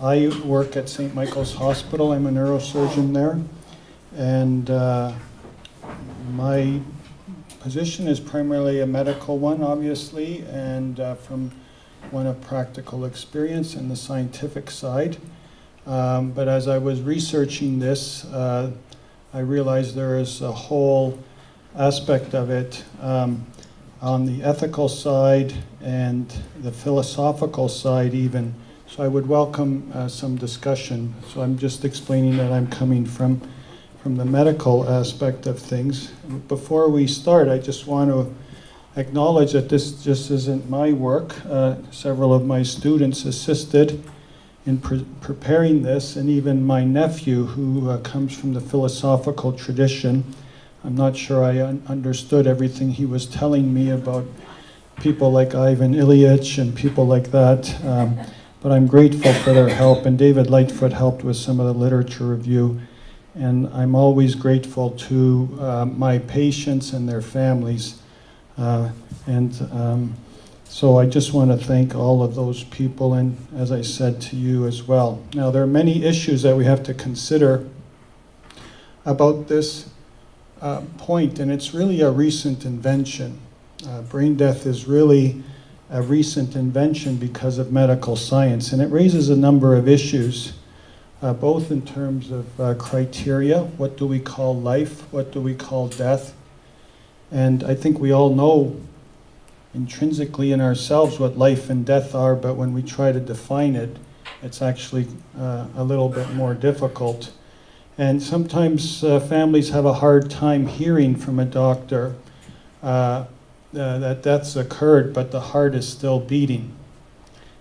I work at St. Michael's Hospital. I'm a neurosurgeon there. And my position is primarily a medical one, obviously, and from one of practical experience and the scientific side. But as I was researching this, I realized there is a whole aspect of it on the ethical side and the philosophical side even. So I would welcome some discussion. So I'm just explaining that I'm coming from the medical aspect of things. Before we start, I just want to acknowledge that this just isn't my work. Several of my students assisted in preparing this, and even my nephew, who comes from the philosophical tradition. I'm not sure I understood everything he was telling me about people like Ivan Ilyich and people like that, but I'm grateful for their help, and David Lightfoot helped with some of the literature review, and I'm always grateful to my patients and their families, so I just want to thank all of those people, and as I said, to you as well. Now, there are many issues that we have to consider about this point, and it's really a recent invention. Brain death is really a recent invention because of medical science, and it raises a number of issues, both in terms of criteria. What do we call life? What do we call death? And I think we all know intrinsically in ourselves what life and death are, but when we try to define it, it's actually a little bit more difficult. And sometimes families have a hard time hearing from a doctor that death's occurred, but the heart is still beating.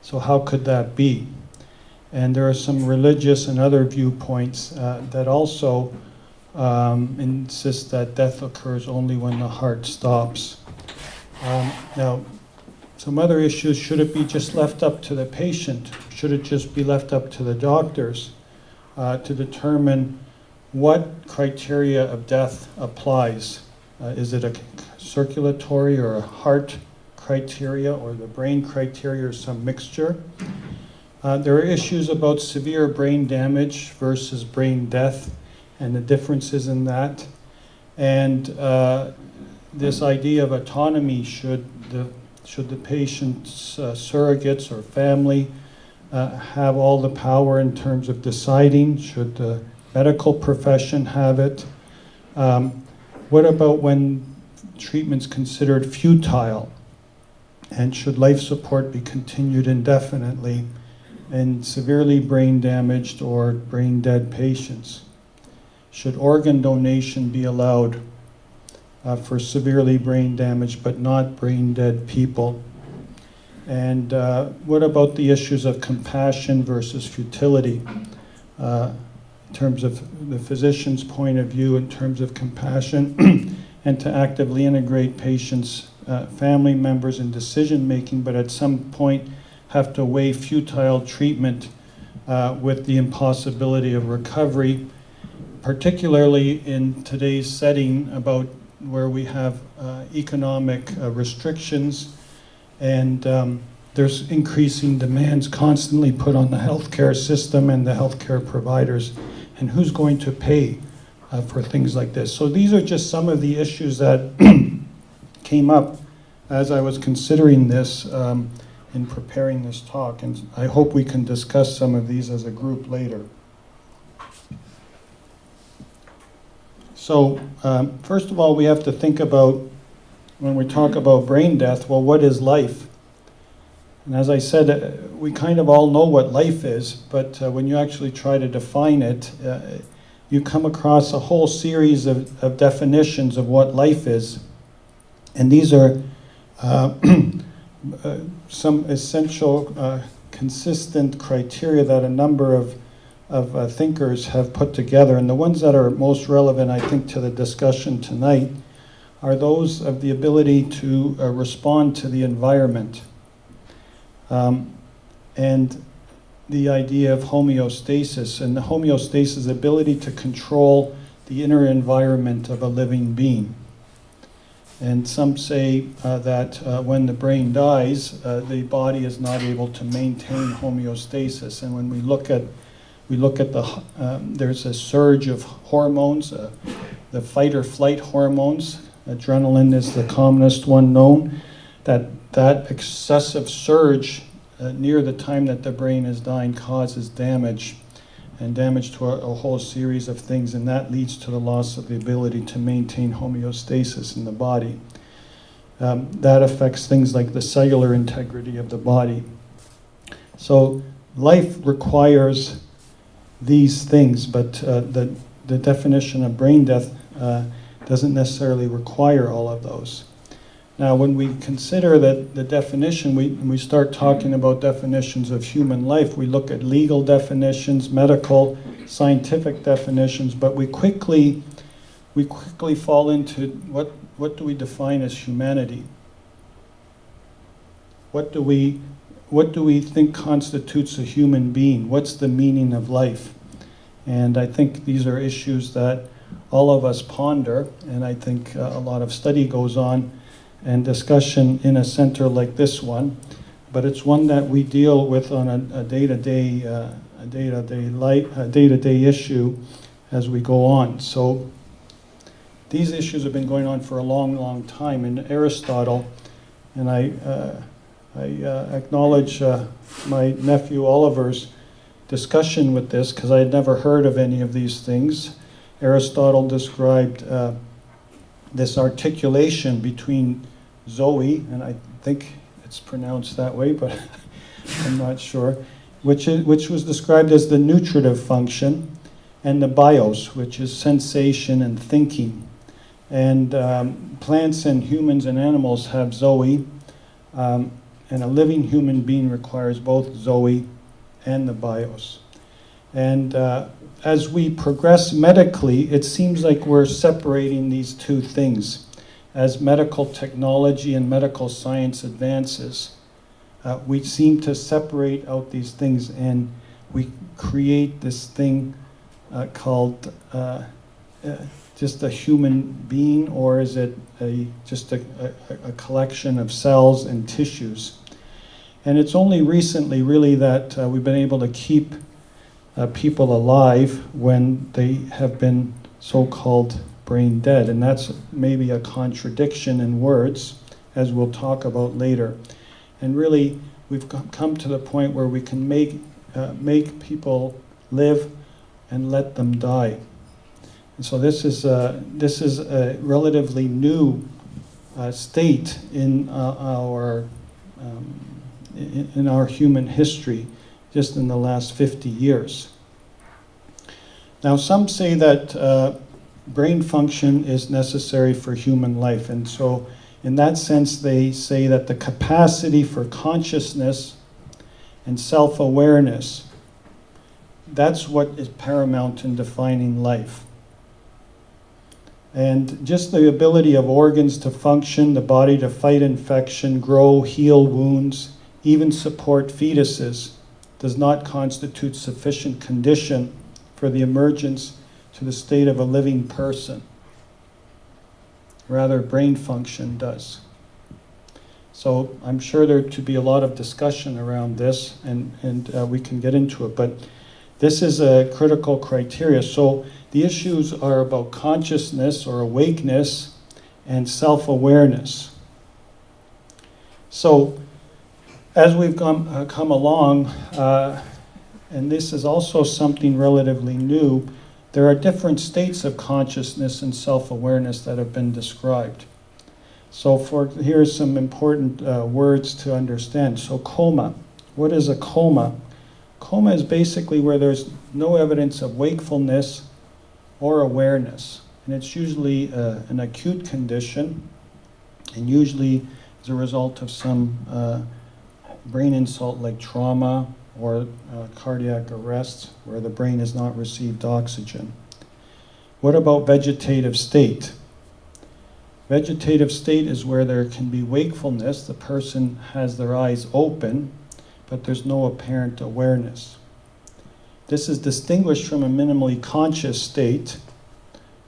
So how could that be? And there are some religious and other viewpoints that also insist that death occurs only when the heart stops. Now, some other issues: should it be just left up to the patient? Should it just be left up to the doctors to determine what criteria of death applies? Is it a circulatory or a heart criteria, or the brain criteria, or some mixture? There are issues about severe brain damage versus brain death and the differences in that. And this idea of autonomy: should the patient's surrogates or family have all the power in terms of deciding? Should the medical profession have it? What about when treatment's considered futile? And should life support be continued indefinitely in severely brain damaged or brain dead patients? Should organ donation be allowed for severely brain damaged but not brain dead people? And what about the issues of compassion versus futility? In terms of the physician's point of view, in terms of compassion, and to actively integrate patients' family members in decision making, but at some point have to weigh futile treatment with the impossibility of recovery, particularly in today's setting about where we have economic restrictions, and there's increasing demands constantly put on the healthcare system and the healthcare providers, and who's going to pay for things like this. So these are just some of the issues that came up as I was considering this in preparing this talk, and I hope we can discuss some of these as a group later. So first of all, we have to think about, when we talk about brain death, well, what is life? And as I said, we kind of all know what life is, but when you actually try to define it, you come across a whole series of definitions of what life is. And these are some essential, consistent criteria that a number of thinkers have put together. And the ones that are most relevant, I think, to the discussion tonight are those of the ability to respond to the environment. And the idea of homeostasis, and the homeostasis ability to control the inner environment of a living being. And some say that when the brain dies, the body is not able to maintain homeostasis. And when we look at the, there's a surge of hormones, the fight or flight hormones. Adrenaline is the commonest one known. That excessive surge near the time that the brain is dying causes damage, and damage to a whole series of things, and that leads to the loss of the ability to maintain homeostasis in the body. That affects things like the cellular integrity of the body. So life requires these things, but the definition of brain death doesn't necessarily require all of those. Now, when we consider that the definition, we start talking about definitions of human life, we look at legal definitions, medical, scientific definitions, but we quickly fall into what do we define as humanity? What do we think constitutes a human being? What's the meaning of life? And I think these are issues that all of us ponder, and I think a lot of study goes on and discussion in a center like this one, but it's one that we deal with on a day-to-day issue as we go on. So these issues have been going on for a long, long time. In Aristotle, and I acknowledge my nephew Oliver's discussion with this, because I had never heard of any of these things. Aristotle described this articulation between Zoe, and I think it's pronounced that way, but I'm not sure, which was described as the nutritive function, and the bios, which is sensation and thinking. And plants and humans and animals have Zoe, and a living human being requires both Zoe and the bios. And as we progress medically, it seems like we're separating these two things. As medical technology and medical science advances, we seem to separate out these things, and we create this thing called just a human being, or is it just a collection of cells and tissues? And it's only recently, really, that we've been able to keep people alive when they have been so-called brain dead. And that's maybe a contradiction in words, as we'll talk about later. And really, we've come to the point where we can make people live and let them die. And so this is a relatively new state in our human history, just in the last 50 years. Now, some say that brain function is necessary for human life, and so in that sense they say that the capacity for consciousness and self-awareness, that's what is paramount in defining life. And just the ability of organs to function, the body to fight infection, grow, heal wounds, even support fetuses, does not constitute sufficient condition for the emergence to the state of a living person. Rather, brain function does. So I'm sure there to be a lot of discussion around this, and we can get into it, but this is a critical criteria. So the issues are about consciousness or awakeness and self-awareness. So as we've come along, and this is also something relatively new, there are different states of consciousness and self-awareness that have been described. So here's some important words to understand. So coma. What is a coma? Coma is basically where there's no evidence of wakefulness or awareness. And it's usually an acute condition, and usually as a result of some brain insult like trauma or cardiac arrest where the brain has not received oxygen. What about vegetative state? Vegetative state is where there can be wakefulness, the person has their eyes open, but there's no apparent awareness. This is distinguished from a minimally conscious state,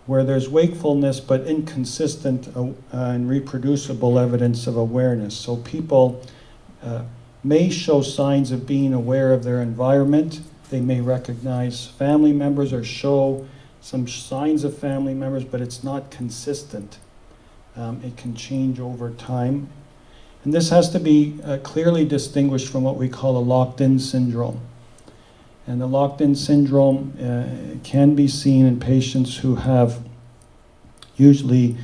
where there's wakefulness but inconsistent and reproducible evidence of awareness. So people may show signs of being aware of their environment. They may recognize family members or show some signs of family members, but it's not consistent. It can change over time. And this has to be clearly distinguished from what we call a locked-in syndrome. And the locked-in syndrome can be seen in patients who have usually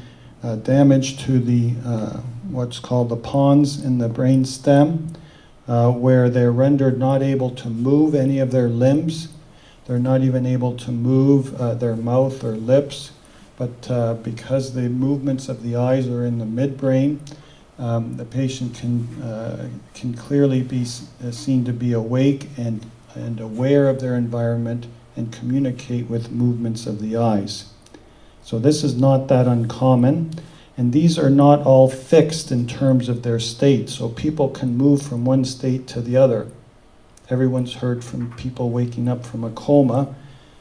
damage to the what's called the pons in the brain stem, where they're rendered not able to move any of their limbs. They're not even able to move their mouth or lips, but because the movements of the eyes are in the midbrain, the patient can clearly be seen to be awake and aware of their environment and communicate with movements of the eyes. So this is not that uncommon, and these are not all fixed in terms of their state, so people can move from one state to the other. Everyone's heard from people waking up from a coma.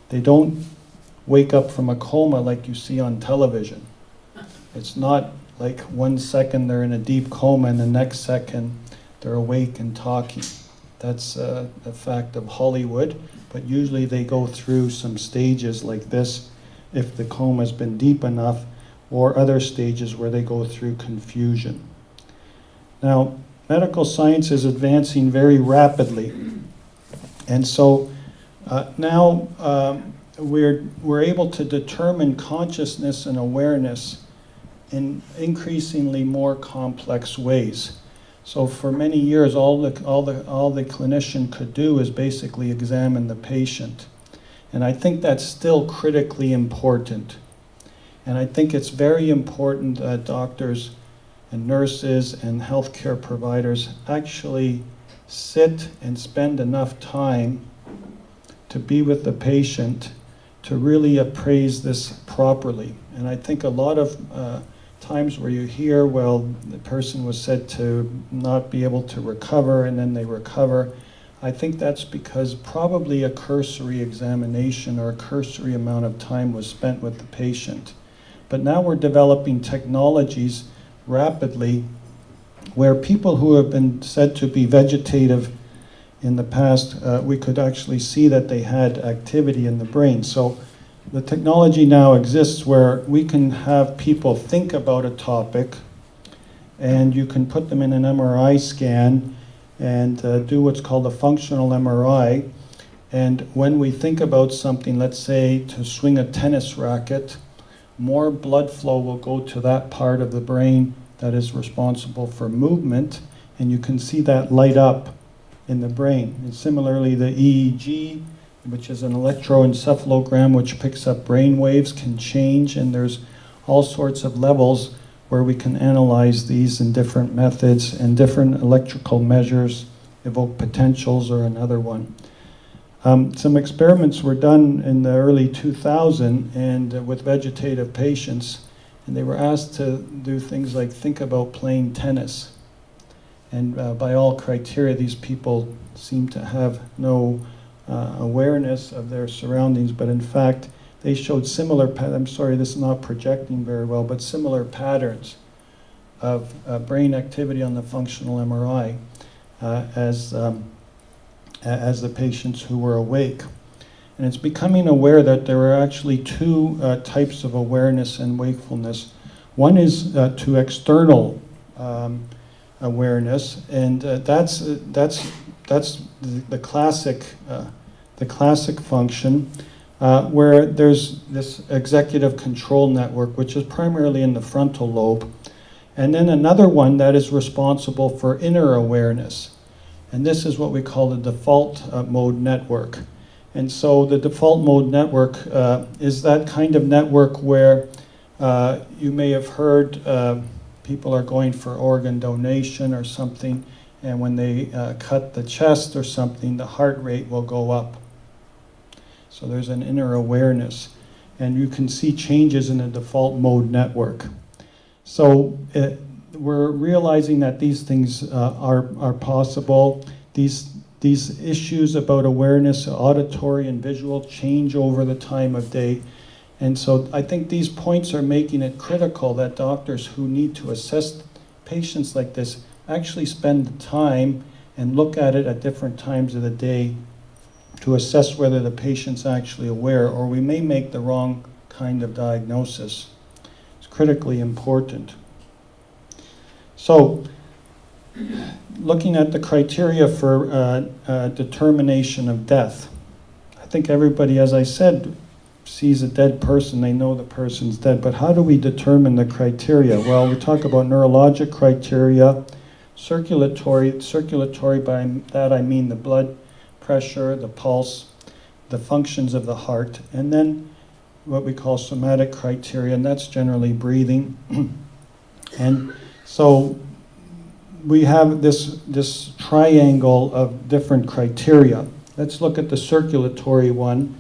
They don't wake up from a coma like you see on television. It's not like 1 second they're in a deep coma and the next second they're awake and talking. That's a fact of Hollywood, but usually they go through some stages like this if the coma's been deep enough, or other stages where they go through confusion. Now, medical science is advancing very rapidly, and so now we're able to determine consciousness and awareness in increasingly more complex ways. So for many years, all the clinician could do is basically examine the patient. And I think that's still critically important. And I think it's very important that doctors and nurses and healthcare providers actually sit and spend enough time to be with the patient to really appraise this properly. And I think a lot of times where you hear, well, the person was said to not be able to recover and then they recover, I think that's because probably a cursory examination or a cursory amount of time was spent with the patient. But now we're developing technologies rapidly where people who have been said to be vegetative in the past, we could actually see that they had activity in the brain. So the technology now exists where we can have people think about a topic and you can put them in an MRI scan and do what's called a functional MRI. And when we think about something, let's say to swing a tennis racket, more blood flow will go to that part of the brain that is responsible for movement, and you can see that light up in the brain. And similarly, the EEG, which is an electroencephalogram which picks up brain waves, can change, and there's all sorts of levels where we can analyze these in different methods, and different electrical measures. Evoked potentials or another one. Some experiments were done in the early 2000s and with vegetative patients, and they were asked to do things like think about playing tennis. And by all criteria, these people seem to have no awareness of their surroundings, but in fact, they showed similar, I'm sorry, this is not projecting very well, but similar patterns of brain activity on the functional MRI as the patients who were awake. And it's becoming aware that there are actually two types of awareness and wakefulness. One is to external awareness, and that's the classic function. Where there's this executive control network, which is primarily in the frontal lobe, and then another one that is responsible for inner awareness. And this is what we call the default mode network. And so the default mode network is that kind of network where you may have heard people are going for organ donation or something, and when they cut the chest or something, the heart rate will go up. So there's an inner awareness, and you can see changes in the default mode network. So we're realizing that these things are possible. These issues about awareness, auditory and visual, change over the time of day. And so I think these points are making it critical that doctors who need to assess patients like this actually spend the time and look at it at different times of the day to assess whether the patient's actually aware, or we may make the wrong kind of diagnosis. It's critically important. So, looking at the criteria for determination of death. I think everybody, as I said, sees a dead person, they know the person's dead, but how do we determine the criteria? Well, we talk about neurologic criteria, circulatory, by that I mean the blood pressure, the pulse, the functions of the heart, and then what we call somatic criteria, and that's generally breathing. And so we have this triangle of different criteria. Let's look at the circulatory one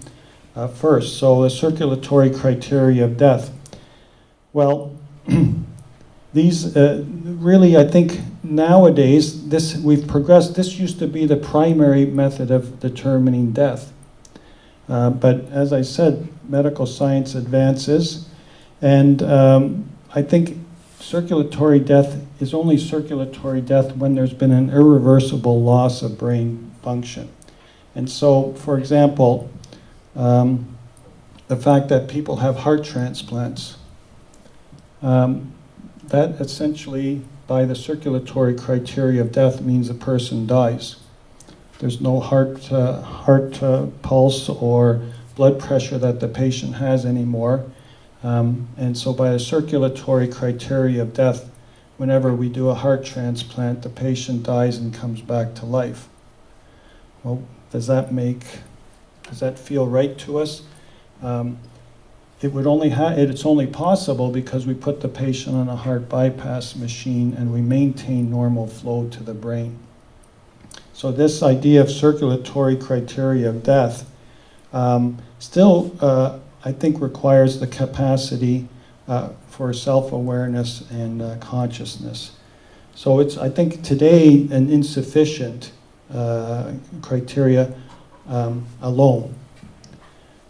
first. So the circulatory criteria of death. Well, these really, I think nowadays, we've progressed. This used to be the primary method of determining death. But as I said, medical science advances, and I think circulatory death is only circulatory death when there's been an irreversible loss of brain function. And so, for example, the fact that people have heart transplants, that essentially, by the circulatory criteria of death, means a person dies. There's no heart pulse or blood pressure that the patient has anymore. And so by the circulatory criteria of death, whenever we do a heart transplant, the patient dies and comes back to life. Well, does that feel right to us? It's only possible because we put the patient on a heart bypass machine and we maintain normal flow to the brain. So this idea of circulatory criteria of death still, I think, requires the capacity for self-awareness and consciousness. So it's, I think, today an insufficient criteria alone.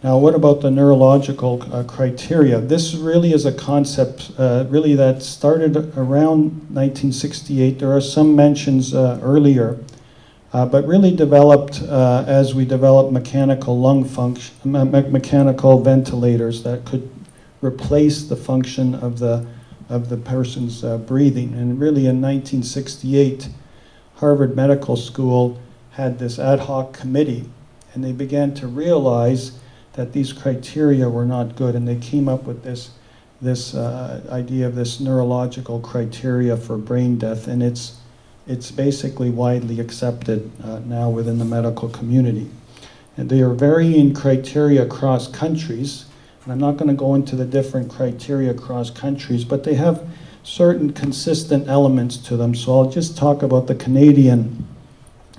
Now, what about the neurological criteria? This really is a concept really that started around 1968. There are some mentions earlier, but really developed as we developed mechanical lung function, mechanical ventilators that could replace the function of the person's breathing. And really in 1968, Harvard Medical School had this ad hoc committee, and they began to realize that these criteria were not good, and they came up with this idea of this neurological criteria for brain death, and it's basically widely accepted now within the medical community. And they are varying criteria across countries, and I'm not going to go into the different criteria across countries, but they have certain consistent elements to them. So I'll just talk about the Canadian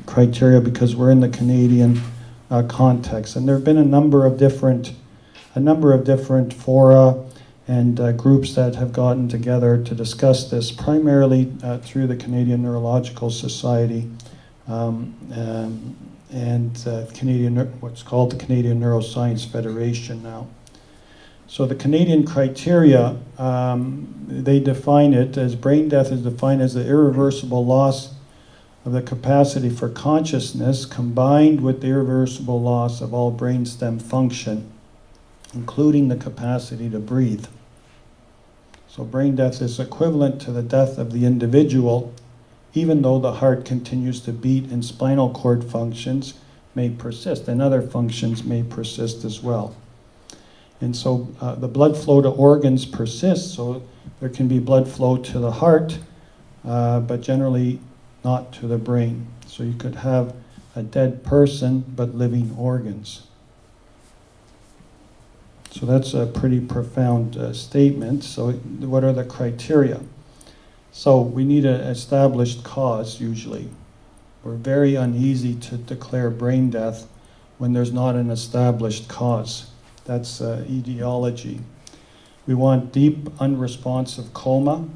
criteria because we're in the Canadian context. And there have been a number of different fora and groups that have gotten together to discuss this, primarily through the Canadian Neurological Society and what's called the Canadian Neuroscience Federation now. So the Canadian criteria, they define it as brain death is defined as the irreversible loss of the capacity for consciousness combined with the irreversible loss of all brainstem function, including the capacity to breathe. So brain death is equivalent to the death of the individual, even though the heart continues to beat and spinal cord functions may persist, and other functions may persist as well. And so the blood flow to organs persists, so there can be blood flow to the heart, but generally not to the brain. So you could have a dead person, but living organs. So that's a pretty profound statement. So what are the criteria? So we need an established cause usually. We're very uneasy to declare brain death when there's not an established cause. That's etiology. We want deep unresponsive coma.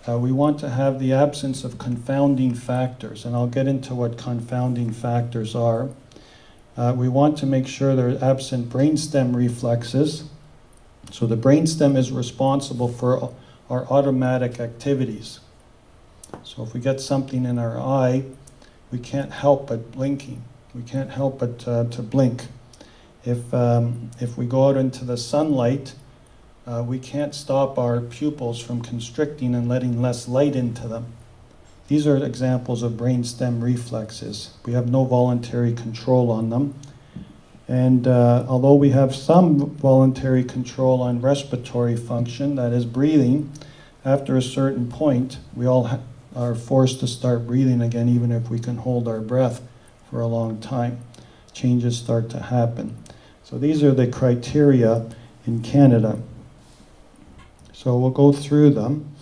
We want to have the absence of confounding factors, and I'll get into what confounding factors are. We want to make sure there are absent brainstem reflexes, So the brainstem is responsible for our automatic activities. So if we get something in our eye, we can't help but blinking. We can't help but to blink. If we go out into the sunlight, we can't stop our pupils from constricting and letting less light into them. These are examples of brainstem reflexes. We have no voluntary control on them. And although we have some voluntary control on respiratory function, that is breathing, after a certain point, we all are forced to start breathing again, even if we can hold our breath for a long time. Changes start to happen. So these are the criteria in Canada. So we'll go through them.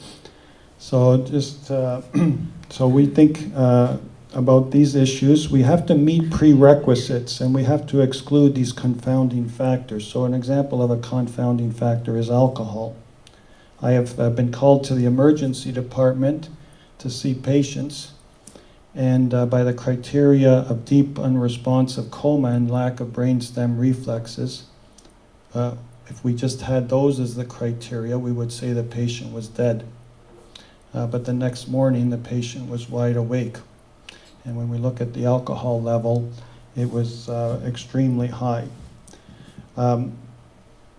So just so we think about these issues, we have to meet prerequisites and we have to exclude these confounding factors. So an example of a confounding factor is alcohol. I have been called to the emergency department to see patients, and by the criteria of deep unresponsive coma and lack of brainstem reflexes, if we just had those as the criteria, we would say the patient was dead. But the next morning, the patient was wide awake. And when we look at the alcohol level, it was extremely high. The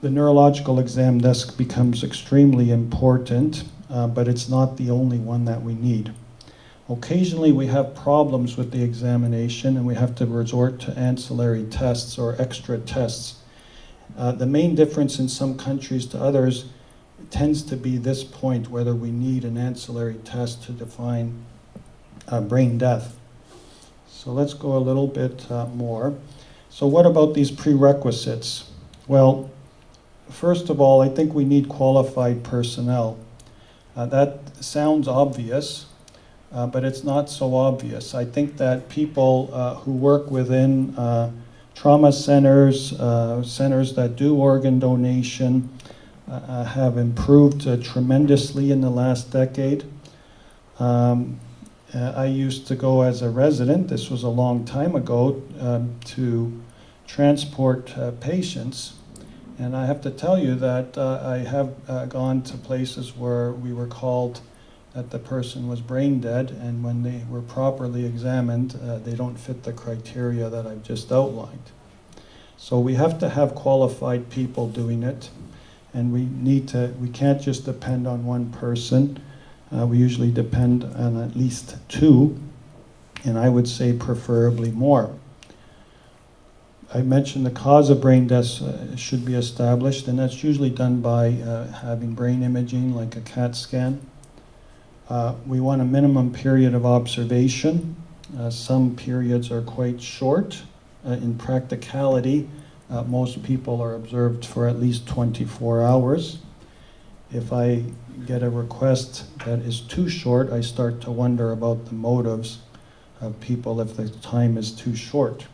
neurological exam desk becomes extremely important, but it's not the only one that we need. Occasionally, we have problems with the examination, and we have to resort to ancillary tests or extra tests. The main difference in some countries to others tends to be this point, whether we need an ancillary test to define brain death. So let's go a little bit more. So what about these prerequisites? Well, first of all, I think we need qualified personnel. That sounds obvious, but it's not so obvious. I think that people who work within trauma centers, centers that do organ donation, have improved tremendously in the last decade. I used to go as a resident, this was a long time ago, to transport patients. And I have to tell you that I have gone to places where we were called that the person was brain dead, and when they were properly examined, they don't fit the criteria that I've just outlined. So we have to have qualified people doing it. And we can't just depend on one person. We usually depend on at least two, and I would say preferably more. I mentioned the cause of brain death should be established, and that's usually done by having brain imaging like a CAT scan. We want a minimum period of observation. Some periods are quite short. In practicality, most people are observed for at least 24 hours. If I get a request that is too short, I start to wonder about the motives of people if the time is too short.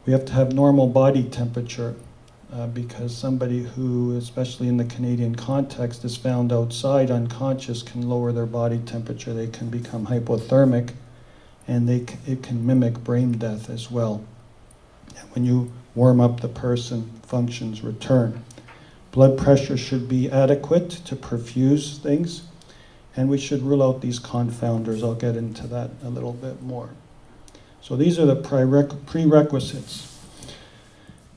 We have to have normal body temperature because somebody who, especially in the Canadian context, is found outside unconscious can lower their body temperature. They can become hypothermic, and it can mimic brain death as well. And when you warm up the person, functions return. Blood pressure should be adequate to perfuse things, and we should rule out these confounders. I'll get into that a little bit more. So these are the prerequisites.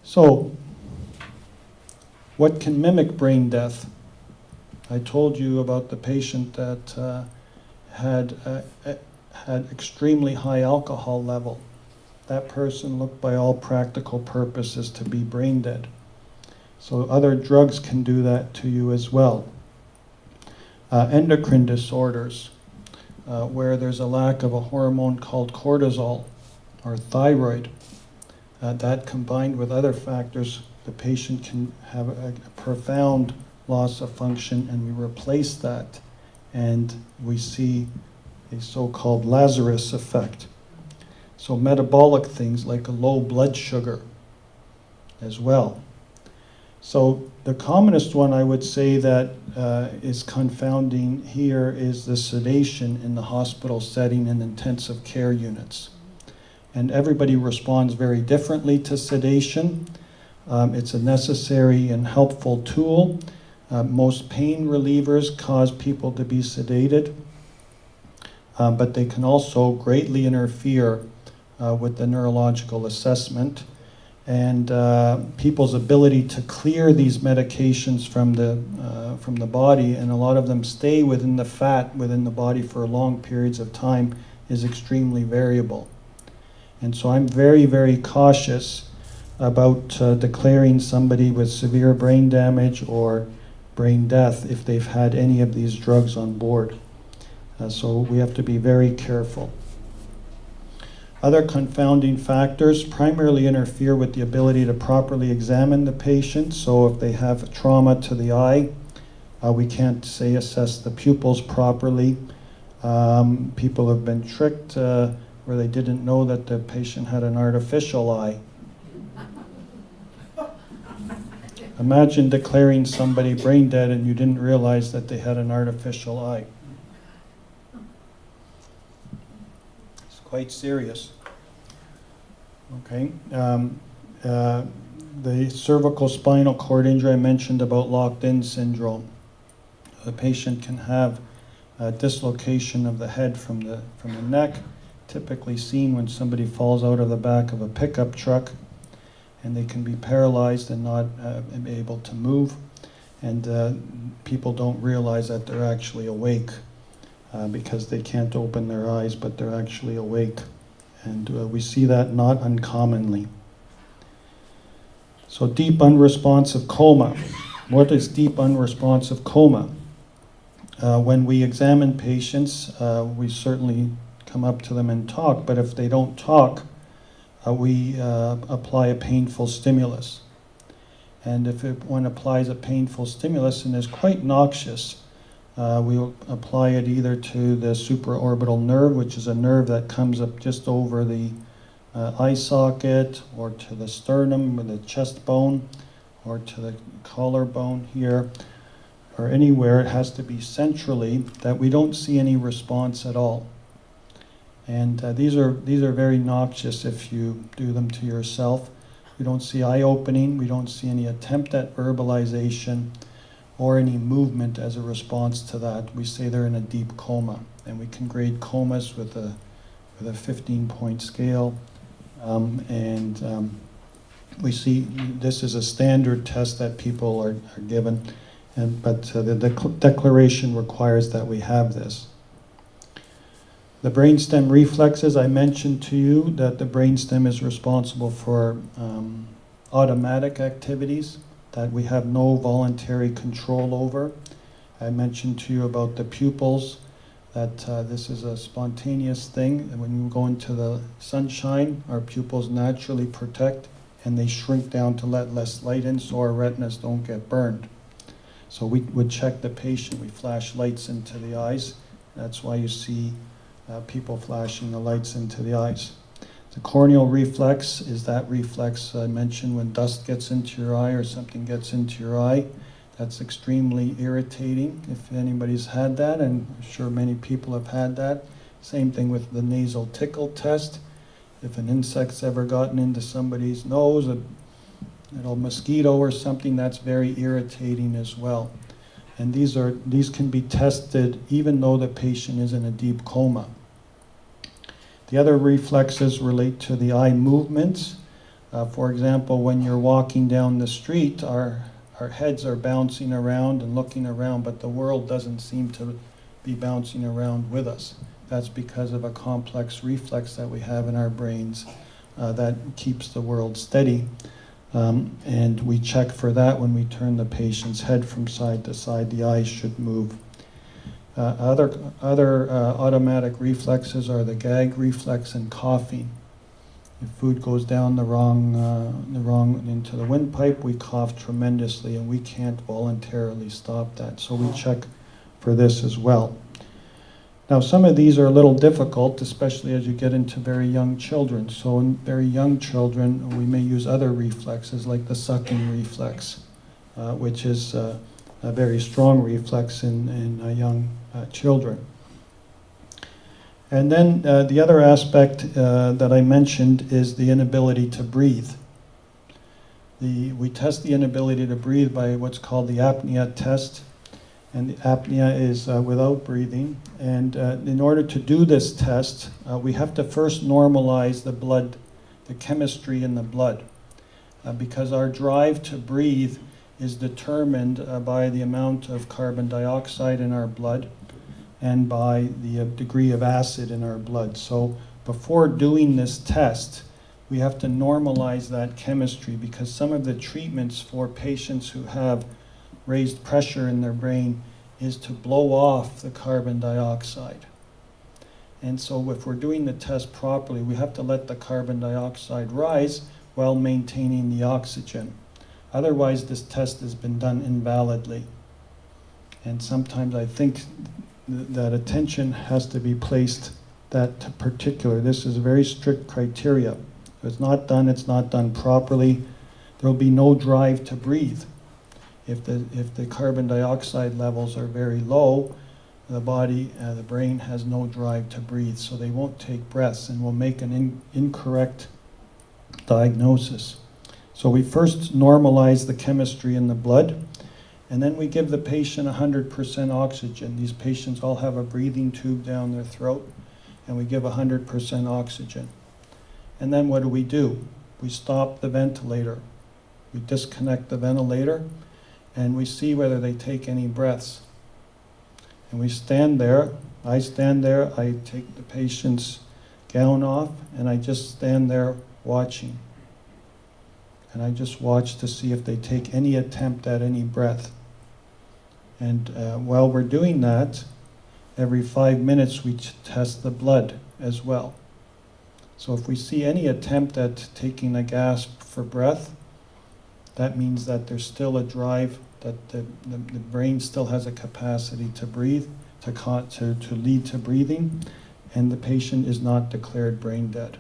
So what can mimic brain death? I told you about the patient that had extremely high alcohol level. That person looked by all practical purposes to be brain dead. So other drugs can do that to you as well. Endocrine disorders, where there's a lack of a hormone called cortisol or thyroid. That combined with other factors, the patient can have a profound loss of function, and we replace that, and we see a so-called Lazarus effect. So metabolic things like a low blood sugar as well. So the commonest one I would say that is confounding here is the sedation in the hospital setting in intensive care units. And everybody responds very differently to sedation. It's a necessary and helpful tool. Most pain relievers cause people to be sedated, but they can also greatly interfere with the neurological assessment and people's ability to clear these medications from the body, and a lot of them stay within the fat within the body for long periods of time, is extremely variable. And so I'm very, very cautious about declaring somebody with severe brain damage or brain death if they've had any of these drugs on board. So we have to be very careful. Other confounding factors primarily interfere with the ability to properly examine the patient. So if they have trauma to the eye, we can't, say, assess the pupils properly. People have been tricked where they didn't know that the patient had an artificial eye. Imagine declaring somebody brain dead and you didn't realize that they had an artificial eye. It's quite serious. Okay. The cervical spinal cord injury I mentioned about locked-in syndrome. The patient can have a dislocation of the head from the neck, typically seen when somebody falls out of the back of a pickup truck, and they can be paralyzed and not able to move. And people don't realize that they're actually awake because they can't open their eyes, but they're actually awake. And we see that not uncommonly. So deep unresponsive coma. What is deep unresponsive coma? When we examine patients, we certainly come up to them and talk, but if they don't talk, we apply a painful stimulus. And if one applies a painful stimulus and is quite noxious, we'll apply it either to the supraorbital nerve, which is a nerve that comes up just over the eye socket, or to the sternum with the chest bone, or to the collarbone here, or anywhere. It has to be centrally that we don't see any response at all. And these are very noxious if you do them to yourself. We don't see eye opening, we don't see any attempt at verbalization or any movement as a response to that. We say they're in a deep coma, and we can grade comas with a 15-point scale. We see this is a standard test that people are given, but the declaration requires that we have this. The brainstem reflexes, I mentioned to you that the brainstem is responsible for automatic activities that we have no voluntary control over. I mentioned to you about the pupils, that this is a spontaneous thing. And when we go into the sunshine, our pupils naturally protect and they shrink down to let less light in so our retinas don't get burned. So we would check the patient, we flash lights into the eyes. That's why you see people flashing the lights into the eyes. The corneal reflex is that reflex I mentioned when dust gets into your eye or something gets into your eye. That's extremely irritating if anybody's had that, and I'm sure many people have had that. Same thing with the nasal tickle test. If an insect's ever gotten into somebody's nose, a mosquito or something, that's very irritating as well. And these can be tested even though the patient is in a deep coma. The other reflexes relate to the eye movements. For example, when you're walking down the street, our heads are bouncing around and looking around, but the world doesn't seem to be bouncing around with us. That's because of a complex reflex that we have in our brains that keeps the world steady. And we check for that when we turn the patient's head from side to side. The eyes should move. Other automatic reflexes are the gag reflex and coughing. If food goes down the wrong into the windpipe, we cough tremendously, and we can't voluntarily stop that. So we check for this as well. Now, some of these are a little difficult, especially as you get into very young children. So in very young children, we may use other reflexes like the sucking reflex, which is a very strong reflex in young children. And then the other aspect that I mentioned is the inability to breathe. We test the inability to breathe by what's called the apnea test. And the apnea is without breathing. And in order to do this test, we have to first normalize the blood, the chemistry in the blood. Because our drive to breathe is determined by the amount of carbon dioxide in our blood and by the degree of acid in our blood. So before doing this test, we have to normalize that chemistry, because some of the treatments for patients who have raised pressure in their brain is to blow off the carbon dioxide. And so if we're doing the test properly, we have to let the carbon dioxide rise while maintaining the oxygen. Otherwise, this test has been done invalidly. And sometimes I think that attention has to be placed that particular. This is a very strict criteria. If it's not done properly. There will be no drive to breathe. If the carbon dioxide levels are very low, the brain has no drive to breathe, so they won't take breaths and will make an incorrect diagnosis. So we first normalize the chemistry in the blood, and then we give the patient 100% oxygen. These patients all have a breathing tube down their throat, and we give 100% oxygen. And then what do? We stop the ventilator. We disconnect the ventilator, and we see whether they take any breaths. And we stand there, I stand there, I take the patient's gown off, and I just stand there watching. And I just watch to see if they take any attempt at any breath. And while we're doing that, every 5 minutes we test the blood as well. So if we see any attempt at taking a gasp for breath, that means that there's still a drive, that the brain still has a capacity to breathe, to lead to breathing, and the patient is not declared brain dead.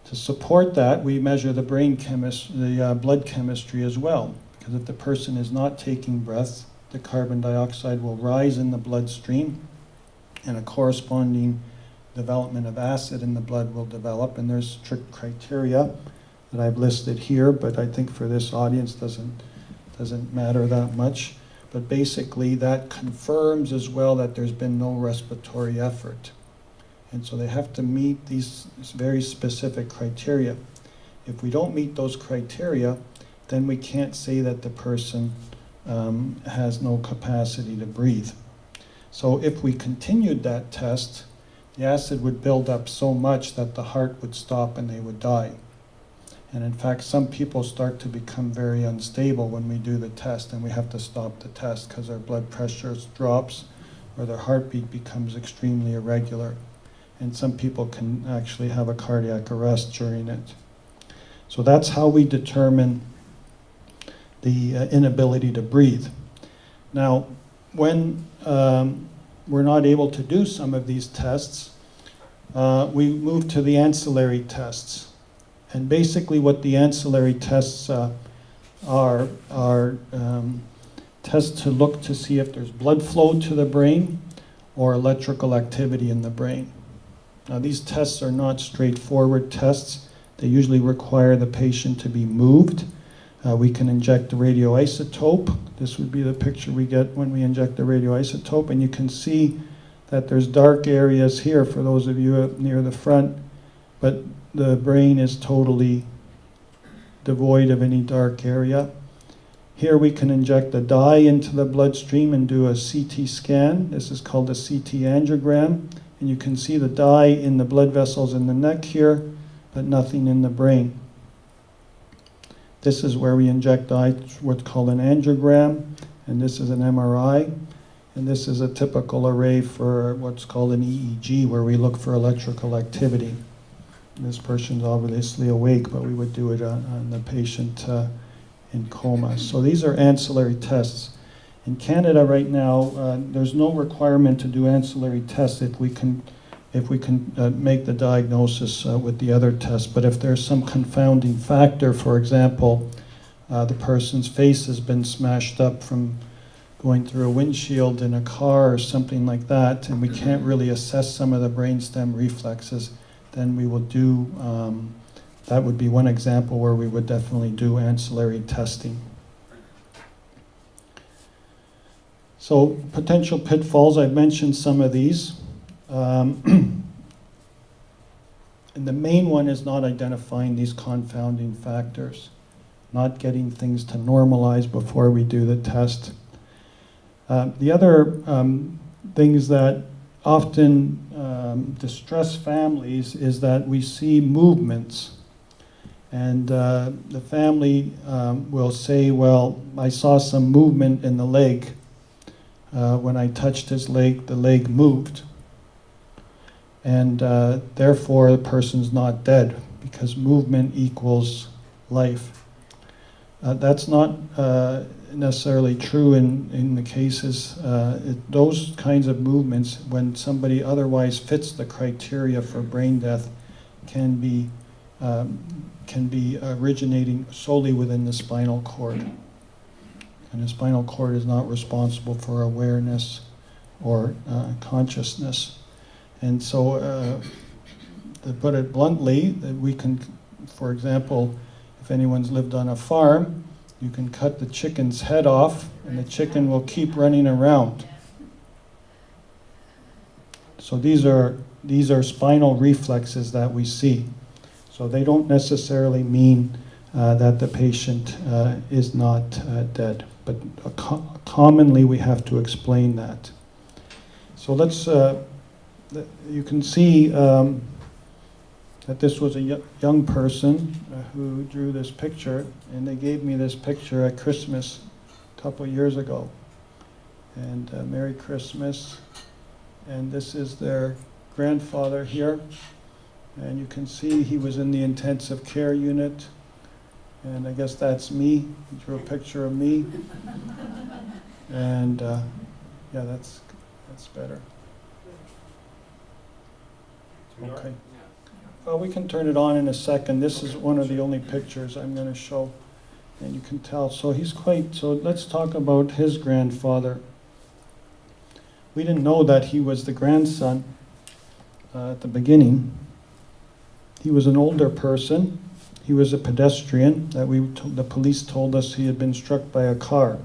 To support that, we measure the blood chemistry as well, because if the person is not taking breaths, the carbon dioxide will rise in the bloodstream, and a corresponding development of acid in the blood will develop, and there's strict criteria that I've listed here, but I think for this audience doesn't matter that much. But basically that confirms as well that there's been no respiratory effort. And so they have to meet these very specific criteria. If we don't meet those criteria, then we can't say that the person has no capacity to breathe. So if we continued that test, the acid would build up so much that the heart would stop and they would die. And in fact, some people start to become very unstable when we do the test, and we have to stop the test because their blood pressure drops or their heartbeat becomes extremely irregular. And some people can actually have a cardiac arrest during it. So that's how we determine the inability to breathe. Now, when we're not able to do some of these tests, we move to the ancillary tests. And basically what the ancillary tests are tests to look to see if there's blood flow to the brain or electrical activity in the brain. Now these tests are not straightforward tests. They usually require the patient to be moved. We can inject the radioisotope. This would be the picture we get when we inject the radioisotope, and you can see that there's dark areas here for those of you near the front, but the brain is totally devoid of any dark area. Here we can inject a dye into the bloodstream and do a CT scan. This is called a CT angiogram, and you can see the dye in the blood vessels in the neck here, but nothing in the brain. This is where we inject dye, what's called an angiogram, and this is an MRI. And this is a typical array for what's called an EEG, where we look for electrical activity. This person's obviously awake, but we would do it on the patient in coma. So these are ancillary tests. In Canada right now, there's no requirement to do ancillary tests if we can make the diagnosis with the other tests. But if there's some confounding factor, for example, the person's face has been smashed up from going through a windshield in a car or something like that, and we can't really assess some of the brainstem reflexes, then we will do that would be one example where we would definitely do ancillary testing. So potential pitfalls, I've mentioned some of these. And the main one is not identifying these confounding factors, not getting things to normalize before we do the test. The other things that often distress families is that we see movements. And the family will say, well, I saw some movement in the leg. When I touched his leg, the leg moved. And therefore, the person's not dead, because movement equals life. That's not necessarily true in the cases. Those kinds of movements, when somebody otherwise fits the criteria for brain death, can be originating solely within the spinal cord. And the spinal cord is not responsible for awareness or consciousness. And so, to put it bluntly, that we can, for example, if anyone's lived on a farm, you can cut the chicken's head off and the chicken will keep running around. So these are spinal reflexes that we see. So they don't necessarily mean that the patient is not dead, but commonly we have to explain that. So let's, you can see that this was a young person who drew this picture, and they gave me this picture at Christmas a couple years ago. And Merry Christmas. And this is their grandfather here. And you can see he was in the intensive care unit. And I guess that's me. He drew a picture of me. And yeah, that's better. Okay. Well, we can turn it on in a second. This is one of the only pictures I'm going to show. And you can tell. So let's talk about his grandfather. We didn't know that he was the grandson at the beginning. He was an older person. He was a pedestrian that the police told us he had been struck by a car.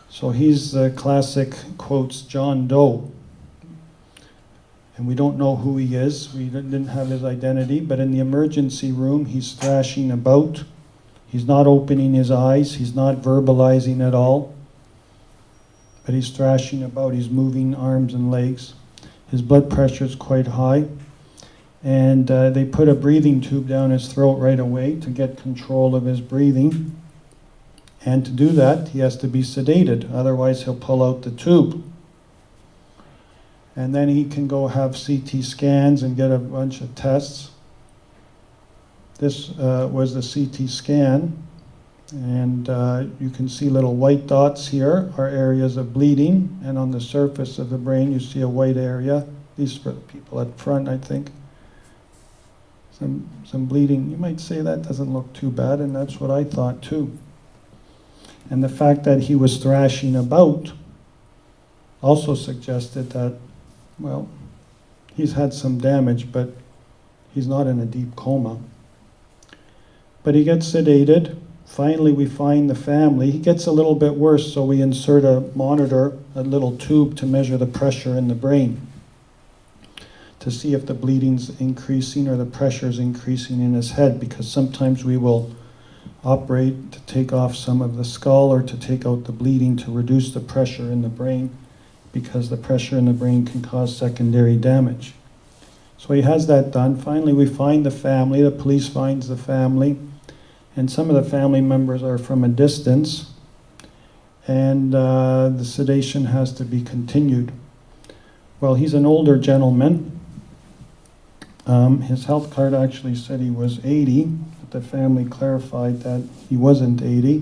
So he's the classic, quotes, John Doe. And we don't know who he is. We didn't have his identity, but in the emergency room, he's thrashing about. He's not opening his eyes. He's not verbalizing at all. But he's thrashing about. He's moving arms and legs. His blood pressure is quite high. And they put a breathing tube down his throat right away to get control of his breathing. And to do that, he has to be sedated. Otherwise, he'll pull out the tube. And then he can go have CT scans and get a bunch of tests. This was the CT scan. And you can see little white dots here are areas of bleeding. And on the surface of the brain, you see a white area. These are for the people at front, I think. Some bleeding. You might say that doesn't look too bad, and that's what I thought too. And the fact that he was thrashing about also suggested that, well, he's had some damage, but he's not in a deep coma. But he gets sedated. Finally, we find the family. He gets a little bit worse, so we insert a monitor, a little tube to measure the pressure in the brain to see if the bleeding's increasing or the pressure's increasing in his head, because sometimes we will operate to take off some of the skull or to take out the bleeding to reduce the pressure in the brain, because the pressure in the brain can cause secondary damage. So he has that done. Finally, we find the family. The police finds the family. And some of the family members are from a distance. And the sedation has to be continued. Well, he's an older gentleman. His health card actually said he was 80, but the family clarified that he wasn't 80.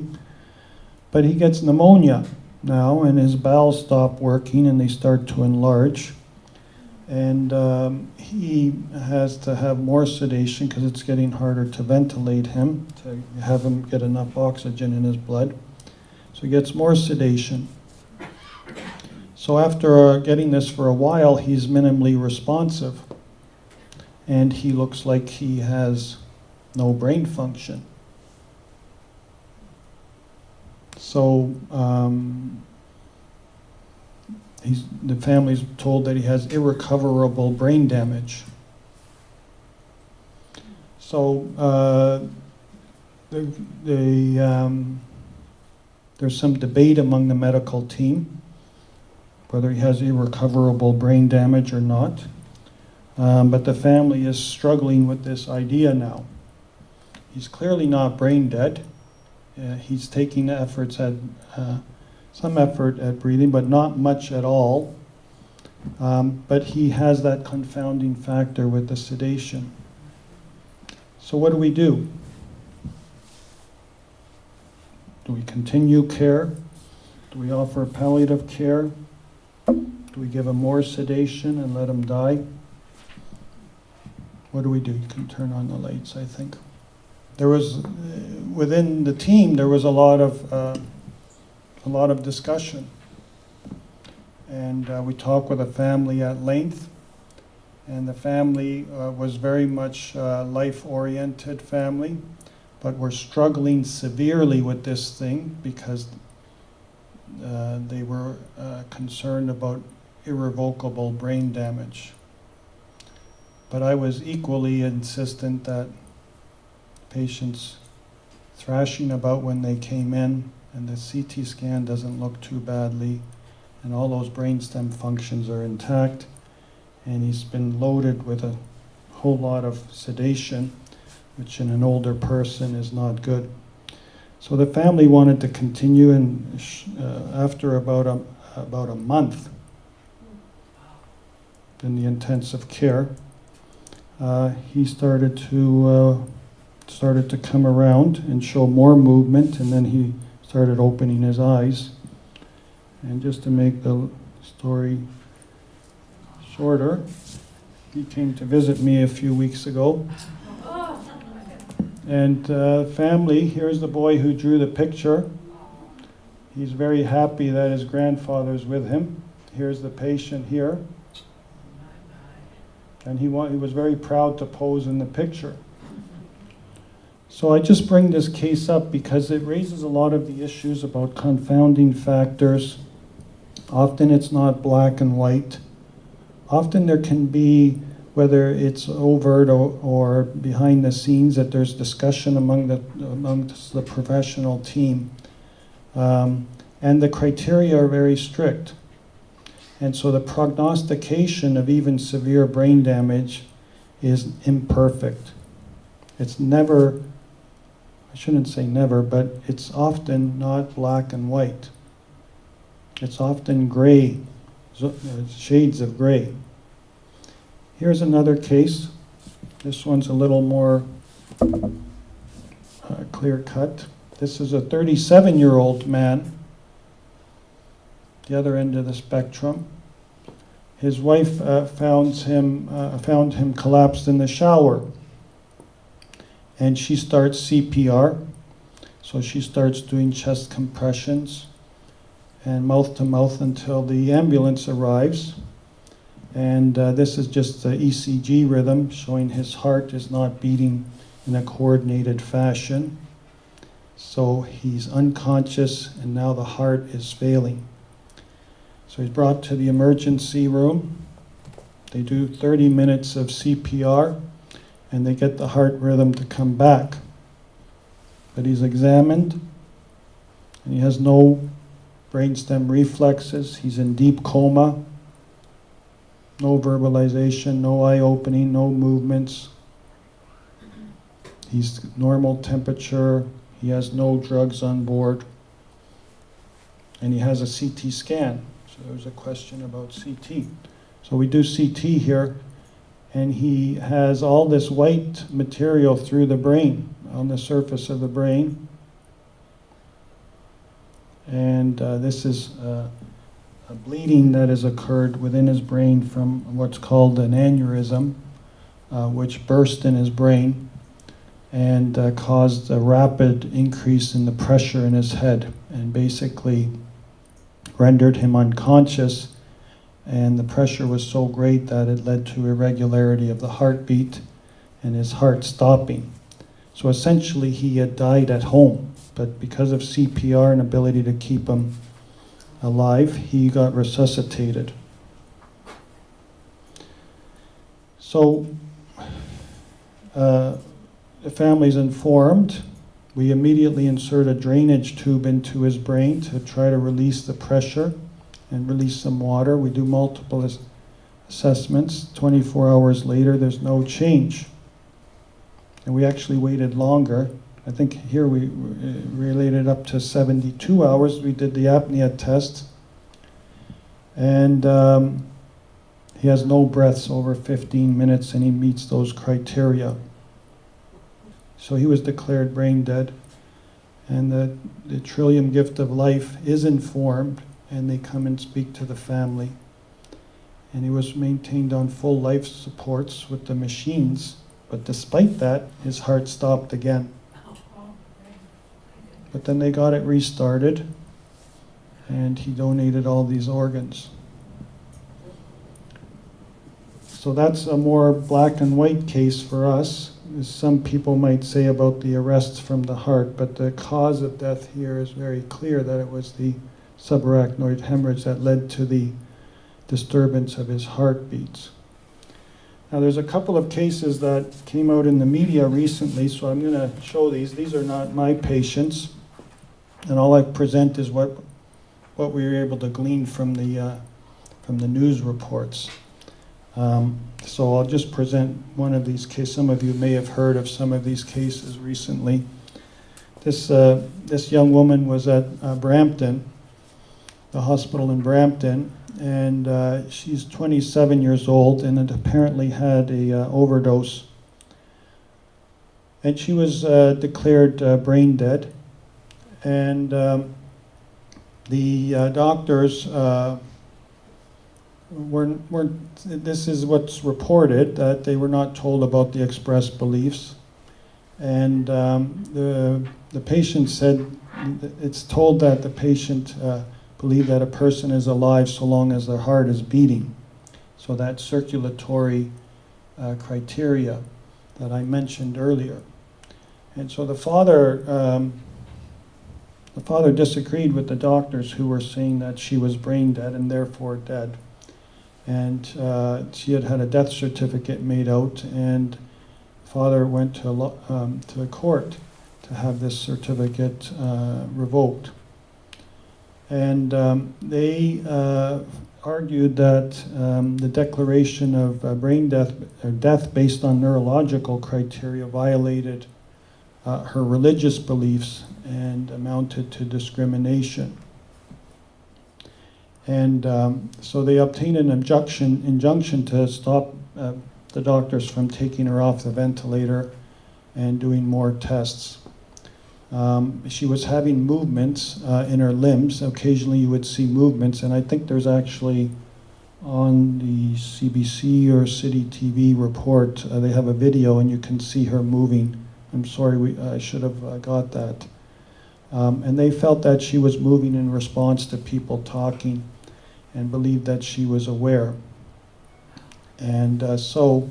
But he gets pneumonia now, and his bowels stop working and they start to enlarge. And he has to have more sedation because it's getting harder to ventilate him, to have him get enough oxygen in his blood. So he gets more sedation. So after getting this for a while, he's minimally responsive. And he looks like he has no brain function. So the family's told that he has irrecoverable brain damage. So there's some debate among the medical team whether he has irrecoverable brain damage or not. But the family is struggling with this idea now. He's clearly not brain dead. He's taking efforts at some effort at breathing, but not much at all. But he has that confounding factor with the sedation. So what do we do? Do we continue care? Do we offer palliative care? Do we give him more sedation and let him die? What do we do? You can turn on the lights, I think. There was, within the team, there was a lot of discussion. And we talked with the family at length. And the family was very much life-oriented family, but were struggling severely with this thing because they were concerned about irrevocable brain damage. But I was equally insistent that patients thrashing about when they came in, and the CT scan doesn't look too badly, and all those brainstem functions are intact, and he's been loaded with a whole lot of sedation, which in an older person is not good. So the family wanted to continue, and after about a month in the intensive care, he started to come around and show more movement, and then he started opening his eyes. And just to make the story shorter, he came to visit me a few weeks ago. And family, here's the boy who drew the picture. He's very happy that his grandfather's with him. Here's the patient here. And he was very proud to pose in the picture. So I just bring this case up because it raises a lot of the issues about confounding factors. Often it's not black and white. Often there can be, whether it's overt or behind the scenes, that there's discussion amongst the professional team. And the criteria are very strict. And so the prognostication of even severe brain damage is imperfect. It's never, I shouldn't say never, but it's often not black and white. It's often gray, shades of gray. Here's another case. This one's a little more clear-cut. This is a 37-year-old man, the other end of the spectrum. His wife found him collapsed in the shower, and she starts CPR. So she starts doing chest compressions and mouth to mouth until the ambulance arrives. And this is just the ECG rhythm showing his heart is not beating in a coordinated fashion. So he's unconscious, and now the heart is failing. So he's brought to the emergency room. They do 30 minutes of CPR, and they get the heart rhythm to come back. But he's examined, and he has no brainstem reflexes. He's in deep coma. No verbalization, no eye opening, no movements. He's normal temperature. He has no drugs on board. And he has a CT scan. So there's a question about CT. So we do CT here, and he has all this white material through the brain, on the surface of the brain. And this is a bleeding that has occurred within his brain from what's called an aneurysm, which burst in his brain and caused a rapid increase in the pressure in his head, and basically rendered him unconscious, and the pressure was so great that it led to irregularity of the heartbeat and his heart stopping. So essentially he had died at home, but because of CPR and ability to keep him alive, he got resuscitated. So the family's informed. We immediately insert a drainage tube into his brain to try to release the pressure and release some water. We do multiple assessments. 24 hours later, there's no change. And we actually waited longer. I think here we related up to 72 hours. We did the apnea test. And he has no breaths over 15 minutes, and he meets those criteria. So he was declared brain dead. And the Trillium Gift of Life is informed, and they come and speak to the family. And he was maintained on full life supports with the machines. But despite that, his heart stopped again. But then they got it restarted, and he donated all these organs. So that's a more black and white case for us, as some people might say about the arrests from the heart, but the cause of death here is very clear, that it was the subarachnoid hemorrhage that led to the disturbance of his heartbeats. Now there's a couple of cases that came out in the media recently, so I'm going to show these. These are not my patients, and all I present is what we were able to glean from the news reports. So I'll just present one of these cases. Some of you may have heard of some of these cases recently. This young woman was at Brampton, the hospital in Brampton, and she's 27 years old and had apparently had a overdose. And she was declared brain dead. And the doctors this is what's reported, that they were not told about the expressed beliefs. And the patient said, it's told that the patient believe that a person is alive so long as their heart is beating. So that circulatory criteria that I mentioned earlier. And so the father disagreed with the doctors who were saying that she was brain dead and therefore dead. And she had had a death certificate made out, and father went to the court to have this certificate revoked. And they argued that the declaration of brain death, or death based on neurological criteria, violated her religious beliefs and amounted to discrimination. And so they obtained an injunction to stop the doctors from taking her off the ventilator and doing more tests. She was having movements in her limbs. Occasionally you would see movements, and I think there's actually on the CBC or City TV report, they have a video and you can see her moving. I'm sorry, I should have got that. And they felt that she was moving in response to people talking and believed that she was aware. And so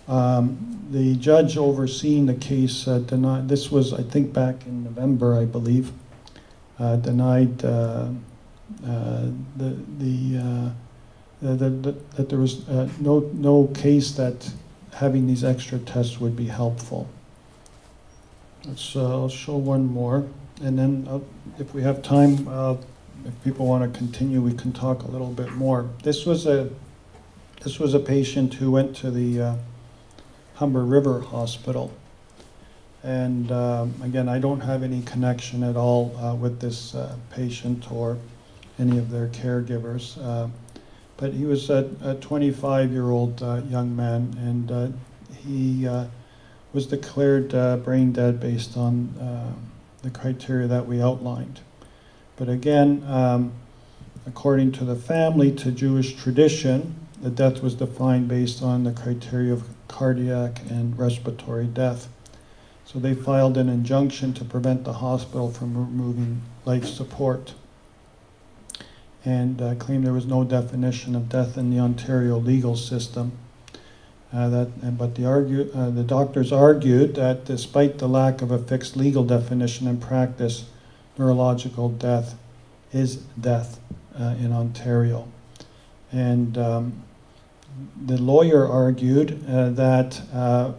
the judge overseeing the case denied, this was I think back in November, I believe, denied that there was no case that having these extra tests would be helpful. I'll show one more, and then if we have time, if people want to continue, we can talk a little bit more. This was a patient who went to the Humber River Hospital, and again, I don't have any connection at all with this patient or any of their caregivers, but he was a 25-year-old young man, and he was declared brain dead based on the criteria that we outlined. But again, according to the family, to Jewish tradition, the death was defined based on the criteria of cardiac and respiratory death. So they filed an injunction to prevent the hospital from removing life support, and claimed there was no definition of death in the Ontario legal system. But the doctors argued that despite the lack of a fixed legal definition in practice, neurological death is death in Ontario. And the lawyer argued that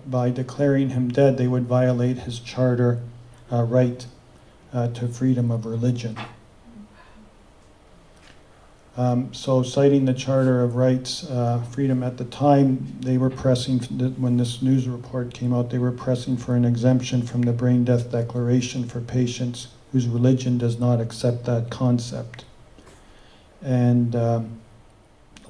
by declaring him dead, they would violate his charter right to freedom of religion. So citing the Charter of Rights, freedom at the time, they were pressing, when this news report came out, they were pressing for an exemption from the brain death declaration for patients whose religion does not accept that concept. And the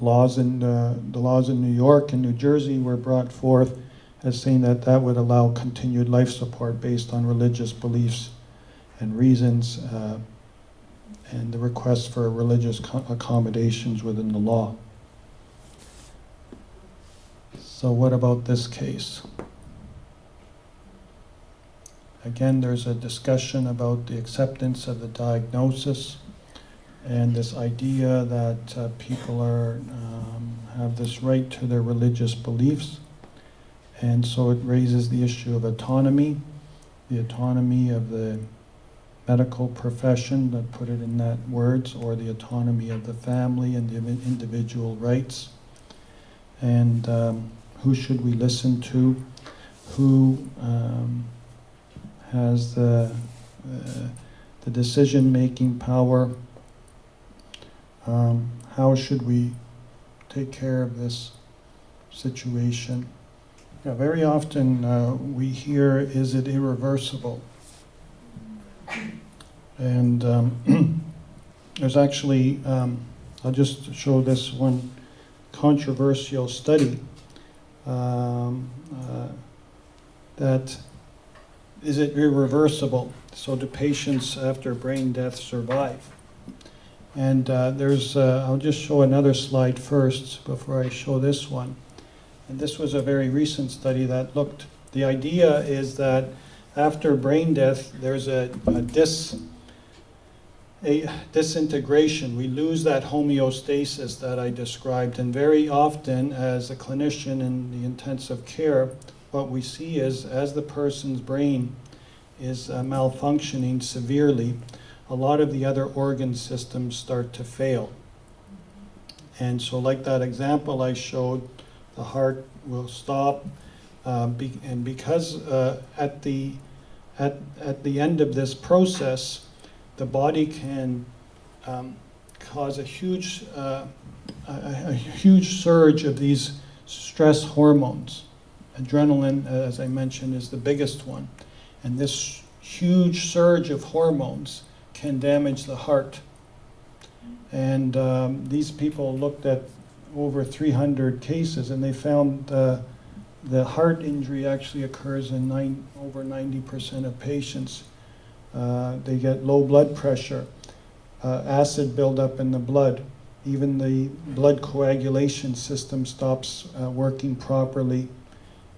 laws in New York and New Jersey were brought forth as saying that that would allow continued life support based on religious beliefs and reasons, and the request for religious accommodations within the law. So what about this case? Again, there's a discussion about the acceptance of the diagnosis and this idea that people have this right to their religious beliefs. And so it raises the issue of autonomy, the autonomy of the medical profession, that put it in that words, or the autonomy of the family and the individual rights. And who should we listen to? Who has the decision-making power? How should we take care of this situation? Yeah, very often we hear, is it irreversible? And there's actually, I'll just show this one controversial study that is it irreversible? So do patients after brain death survive? And I'll just show another slide first before I show this one. And this was a very recent study that looked, the idea is that after brain death, there's a disintegration. We lose that homeostasis that I described. And very often, as a clinician in the intensive care, what we see is as the person's brain is malfunctioning severely, a lot of the other organ systems start to fail. And so like that example I showed, the heart will stop, and because at the end of this process, the body can cause a huge surge of these stress hormones. Adrenaline, as I mentioned, is the biggest one. And this huge surge of hormones can damage the heart. And these people looked at over 300 cases, and they found the heart injury actually occurs in over 90% of patients. They get low blood pressure, acid buildup in the blood. Even the blood coagulation system stops working properly.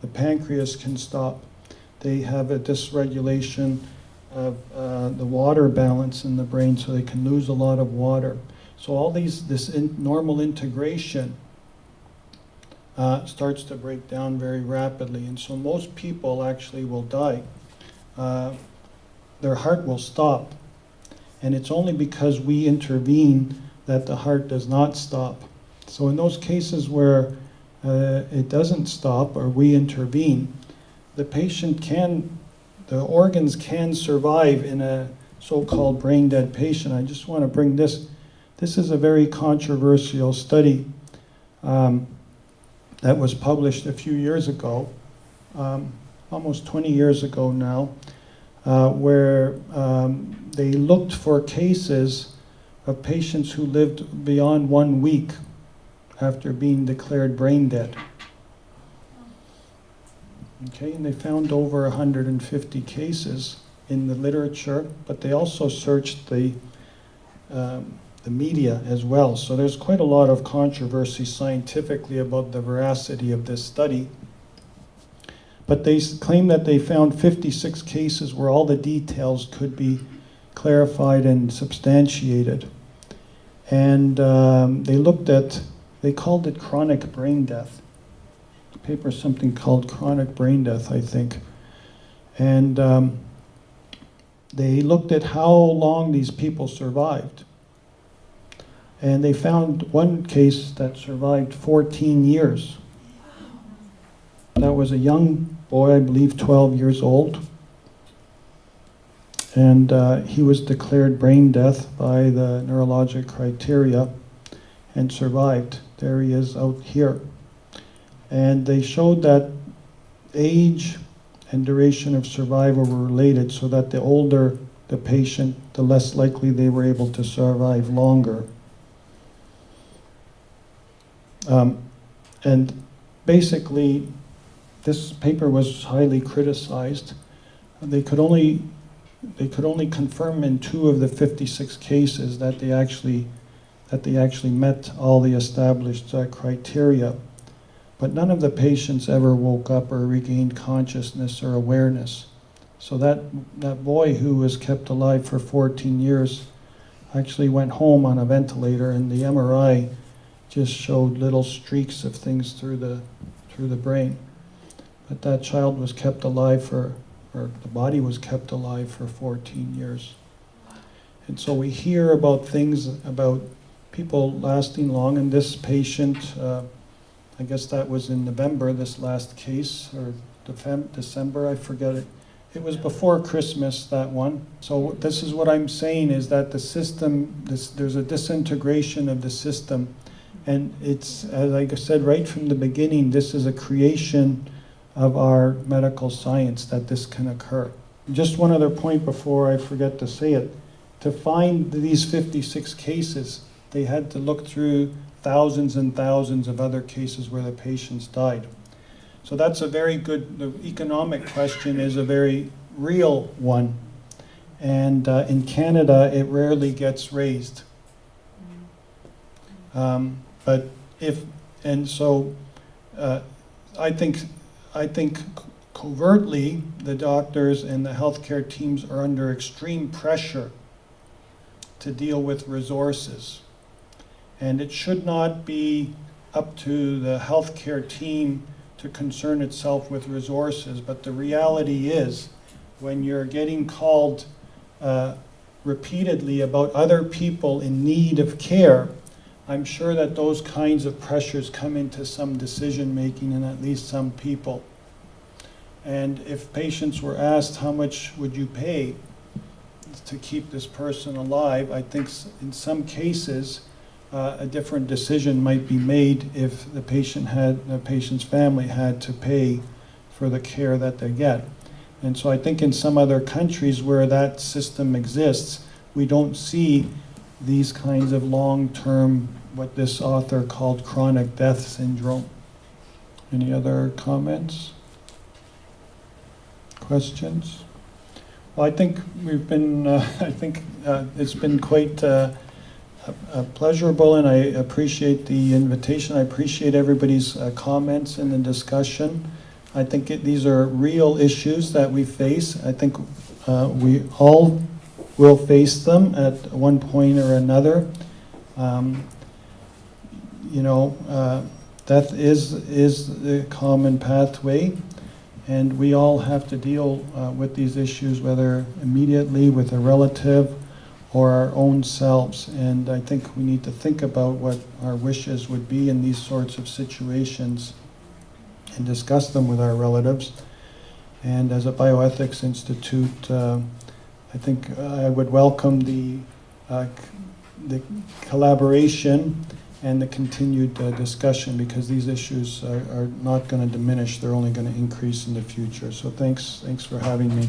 The pancreas can stop. They have a dysregulation of the water balance in the brain, so they can lose a lot of water. So all this normal integration starts to break down very rapidly. And so most people actually will die. Their heart will stop. And it's only because we intervene that the heart does not stop. So in those cases where it doesn't stop or we intervene, the organs can survive in a so-called brain dead patient. I just want to bring this is a very controversial study that was published a few years ago, almost 20 years ago now, where they looked for cases of patients who lived beyond 1 week after being declared brain dead. Okay, and they found over 150 cases in the literature, but they also searched the media as well. So there's quite a lot of controversy scientifically about the veracity of this study. But they claim that they found 56 cases where all the details could be clarified and substantiated. And they called it chronic brain death. paper, something called chronic brain death, I think. And they looked at how long these people survived. And they found one case that survived 14 years. That was a young boy, I believe 12 years old. And he was declared brain death by the neurologic criteria and survived. There he is out here. And they showed that age and duration of survival were related, so that the older the patient, the less likely they were able to survive longer. And basically, this paper was highly criticized. They could only confirm in 2 of the 56 cases that they actually met all the established criteria. But none of the patients ever woke up or regained consciousness or awareness. So that boy who was kept alive for 14 years actually went home on a ventilator, and the MRI just showed little streaks of things through the brain. But that child was kept alive or the body was kept alive for 14 years. And so we hear about things, about people lasting long, and this patient, I guess that was in November, this last case, or December, I forget it. It was before Christmas, that one. So this is what I'm saying, is that the system, there's a disintegration of the system. And it's, as I said right from the beginning, this is a creation of our medical science that this can occur. Just one other point before I forget to say it. To find these 56 cases, they had to look through thousands and thousands of other cases where the patients died. So that's a very good, the economic question is a very real one. And in Canada, it rarely gets raised. But if, and so I think covertly the doctors and the healthcare teams are under extreme pressure to deal with resources. And it should not be up to the healthcare team to concern itself with resources, but the reality is, when you're getting called repeatedly about other people in need of care, I'm sure that those kinds of pressures come into some decision making in at least some people. And if patients were asked, how much would you pay to keep this person alive, I think in some cases a different decision might be made if the patient's family had to pay for the care that they get. And so I think in some other countries where that system exists, we don't see these kinds of long-term, what this author called chronic death syndrome. Any other comments? Questions? Well, I think we've been, it's been quite pleasurable, and I appreciate the invitation. I appreciate everybody's comments in the discussion. I think these are real issues that we face. I think we all will face them at one point or another. Death is the common pathway, and we all have to deal with these issues, whether immediately with a relative or our own selves. And I think we need to think about what our wishes would be in these sorts of situations and discuss them with our relatives. And as a Bioethics Institute, I think I would welcome the collaboration and the continued discussion, because these issues are not going to diminish, they're only going to increase in the future. So thanks for having me.